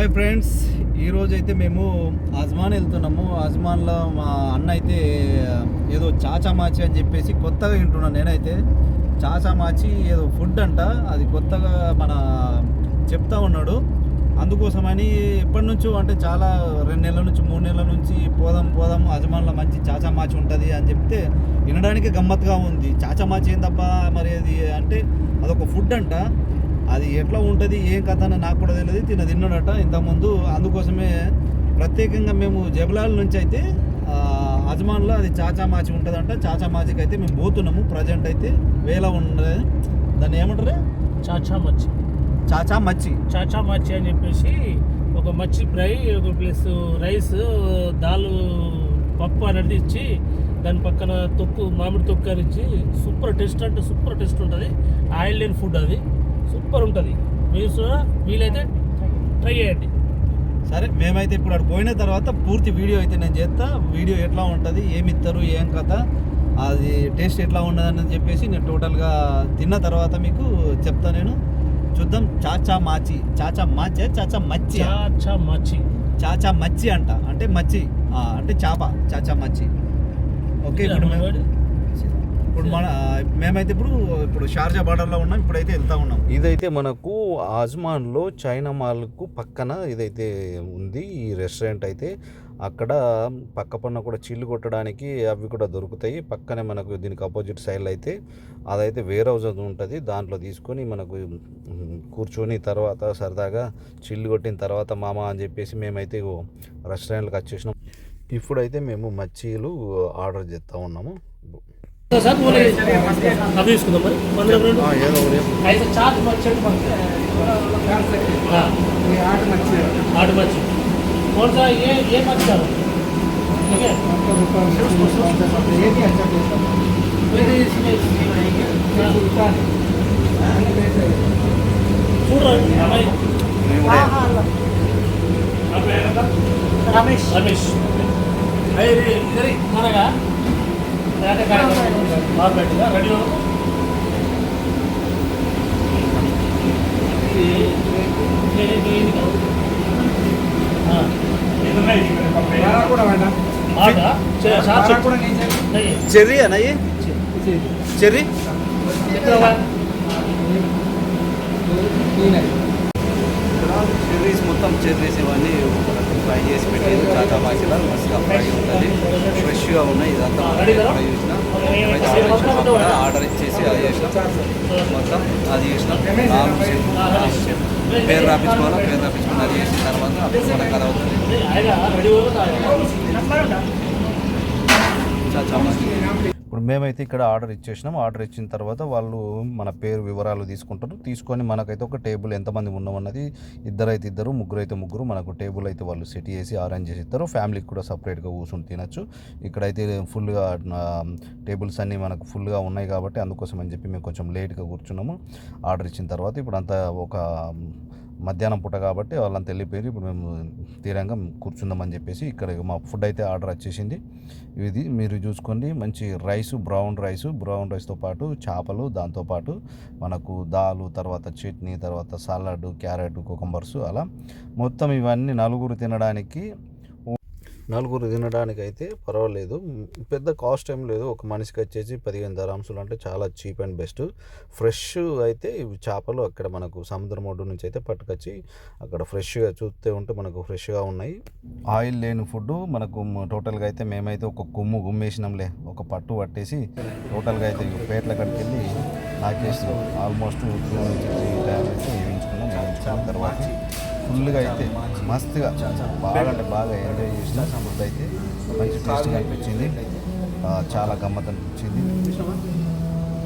Hi friends, ఈరోజు అయితే మేము అజ్మాన్ వెళ్తున్నాము. అజ్మాన్లో మా అన్న అయితే ఏదో చాచామాచి అని చెప్పేసి కొత్తగా వింటున్నాను. నేనైతే చాచామాచి ఏదో ఫుడ్ అంట, అది కొత్తగా మన చెప్తా ఉన్నాడు. అందుకోసమని ఎప్పటి నుంచో అంటే చాలా 2 నెలల నుంచి 3 నెలల నుంచి పోదాం అజ్మాన్లో మంచి చాచామాచి ఉంటుంది అని చెప్తే వినడానికి గమ్మత్తుగా ఉంది. చాచామాచి ఏందబ్బా మరి అది అంటే అదొక ఫుడ్ అంట. అది ఎట్లా ఉంటుంది ఏం కథ అని నాకు కూడా తెలియదు. తిన్నాడట ఇంతకుముందు. అందుకోసమే ప్రత్యేకంగా మేము జబలాల నుంచి అయితే అజ్మాన్లో అది చాచామాచి ఉంటుందంట. చాచామాచికి అయితే మేము పోతున్నాము. ప్రజెంట్ అయితే వేలా ఉండదు, దాన్ని ఏమంటారు? చాచామచ్చి అని చెప్పేసి ఒక మచ్చి ఫ్రై, ఒక ప్లస్ రైస్, దాల్, పప్పు అనేది ఇచ్చి దాని పక్కన తొక్కు, మామిడి తొక్కు అని ఇచ్చి సూపర్ టేస్ట్ అంటే సూపర్ టేస్ట్ ఉంటుంది. ఆయిల్ లేని ఫుడ్ అది సూపర్ ఉంటుంది. మీరు వీలైతే ట్రై చేయండి. సరే, మేమైతే ఇప్పుడు అక్కడ పోయిన తర్వాత పూర్తి వీడియో అయితే నేను చేస్తా. వీడియో ఎట్లా ఉంటుంది, ఏమి ఇస్తారు, ఏం కథ, అది టేస్ట్ ఎట్లా ఉండదని చెప్పేసి నేను టోటల్గా తిన్న తర్వాత మీకు చెప్తా. నేను చూద్దాం. చాచామాచి అంట, అంటే మచ్చి అంటే చేప, చాచామాచి. ఓకే, ఇప్పుడు మేమైతే ఇప్పుడు షార్జా బార్డర్లో ఉన్నాం. ఇప్పుడైతే వెళ్తా ఉన్నాం. ఇదైతే మనకు అజ్మాన్లో చైనా మాల్కు పక్కన ఇదైతే ఉంది ఈ రెస్టారెంట్ అయితే. అక్కడ పక్క పన్న కూడా చిల్లు కొట్టడానికి అవి కూడా దొరుకుతాయి. పక్కనే మనకు దీనికి అపోజిట్ సైడ్లో అయితే అదైతే వేర్ హౌస్ ఉంటుంది. దాంట్లో తీసుకొని మనకు కూర్చొని తర్వాత సరదాగా చిల్లు కొట్టిన తర్వాత మామ అని చెప్పేసి మేమైతే రెస్టారెంట్కి వచ్చేసినాం. ఇప్పుడైతే మేము మచ్చీలు ఆర్డర్ చేస్తూ ఉన్నాము. कौन सा ये मत करो, ठीक है? ये भी अच्छा टेस्ट है। इसमें रमेश अरे इधर ही खाना का बाहर बैठेगा, रेडी हो? చెర్రీ అన్న, చెర్రీ చెర్రీస్ మొత్తం చెర్రీస్ ఇవన్నీ ఫ్రై చేసి పెట్టేది. చాచామాచిలా మస్తుగా ఫ్రై ఉంటుంది, ఫ్రెష్గా ఉన్నాయి. ఇదంతా చూసిన ఆర్డర్ ఇచ్చేసి అది చేసినాం. మొత్తం అది చేసినాం. పేరు రాపించుకోవాలి, పేరు రాపించుకుని అది చేసిన తర్వాత అప్పుడు మనకు అది అవుతుంది చాచామాచి. ఇప్పుడు మేమైతే ఇక్కడ ఆర్డర్ ఇచ్చేసినాం. ఆర్డర్ ఇచ్చిన తర్వాత వాళ్ళు మన పేరు వివరాలు తీసుకుంటారు. తీసుకొని మనకైతే ఒక టేబుల్ ఎంతమంది ఉన్నామన్నది, ఇద్దరైతే ఇద్దరు, ముగ్గురైతే ముగ్గురు, మనకు టేబుల్ అయితే వాళ్ళు సెట్ చేసి అరేంజ్ చేసి ఇస్తారు. ఫ్యామిలీకి కూడా సపరేట్గా కూర్చొని తినచ్చు. ఇక్కడైతే ఫుల్గా టేబుల్స్ అన్నీ మనకు ఫుల్గా ఉన్నాయి కాబట్టి అందుకోసం అని చెప్పి మేము కొంచెం లేట్గా కూర్చున్నాము. ఆర్డర్ ఇచ్చిన తర్వాత ఇప్పుడు అంతా ఒక మధ్యాహ్నం పూట కాబట్టి వాళ్ళంతా వెళ్ళిపోయారు. ఇప్పుడు మేము తీరంగా కూర్చుందామని చెప్పేసి ఇక్కడ మా ఫుడ్ అయితే ఆర్డర్ వచ్చేసింది. ఇది మీరు చూసుకోండి. మంచి రైసు, బ్రౌన్ రైస్తో పాటు చేపలు, దాంతోపాటు మనకు దాలు, తర్వాత చట్నీ, తర్వాత సలాడ్, క్యారెట్, కుకుంబర్స్, అలా మొత్తం ఇవన్నీ నలుగురు తినడానికి అయితే పర్వాలేదు. పెద్ద కాస్ట్ ఏం లేదు. ఒక మనిషికి వచ్చేసి 15 దరాంసులు, అంటే చాలా చీప్ అండ్ బెస్ట్. ఫ్రెష్ అయితే చేపలు అక్కడ మనకు సముద్రం ఒడ్డు నుంచి అయితే పట్టుకొచ్చి అక్కడ ఫ్రెష్గా చూస్తే ఉంటే మనకు ఫ్రెష్గా ఉన్నాయి. ఆయిల్ లేని ఫుడ్ మనకు టోటల్గా అయితే మేమైతే ఒక గుమ్మేసినాంలే, ఒక పట్టు పట్టేసి టోటల్గా అయితే పేట్ల కాడికి వెళ్ళి నాకేసి ఆల్మోస్ట్ 2 నుంచి 3 టైం అయితే వేయించుకున్నాం. తర్వాత ఫుల్గా అయితే మస్తుగా బాగా అంటే బాగా ఎంజాయ్ చేసిన ఫుడ్ అయితే మంచి టేస్ట్గా అనిపించింది. చాలా గమ్మత్ అనిపించింది.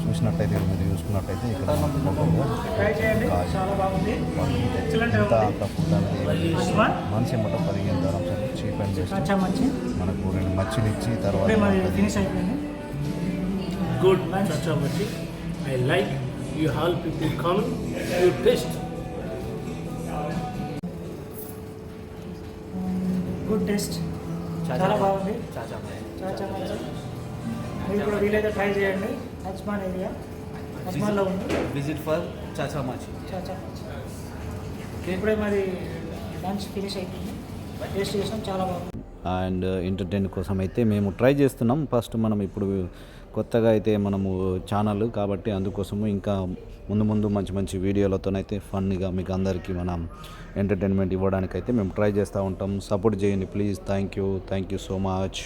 చూసినట్టయితే మీరు చూసుకున్నట్టయితే ఇక్కడ అంత ఫుడ్ అనేది మనిషి మొత్తం 15 దరాంసులు చీప్ అండ్ బెస్ట్. మనకు 2 మచ్చిలు ఇచ్చి తర్వాత గుడ్ చాచామాచి. I like you all people come you taste. Good taste, చాలా బాగుంది చాచామాచి. మీరు కూడా వీలైతే ట్రై చేయండి. అజ్మాన్ ఏరియా, అజ్మాన్లో ఉంది. విజిట్ ఫర్ చాచామాచి. ఇప్పుడే మరి లంచ్ ఫినిష్ అయిపోయింది, టేస్ట్ చేసినాం, చాలా బాగుంది. అండ్ ఎంటర్టైన్ కోసం అయితే మేము ట్రై చేస్తున్నాం. ఫస్ట్ మనం ఇప్పుడు కొత్తగా అయితే మనము ఛానల్ కాబట్టి అందుకోసము ఇంకా ముందు ముందు మంచి మంచి వీడియోలతోనైతే ఫన్నీగా మీకు అందరికీ మనం ఎంటర్టైన్మెంట్ ఇవ్వడానికైతే మేము ట్రై చేస్తూ ఉంటాం. సపోర్ట్ చేయండి please. Thank you so much.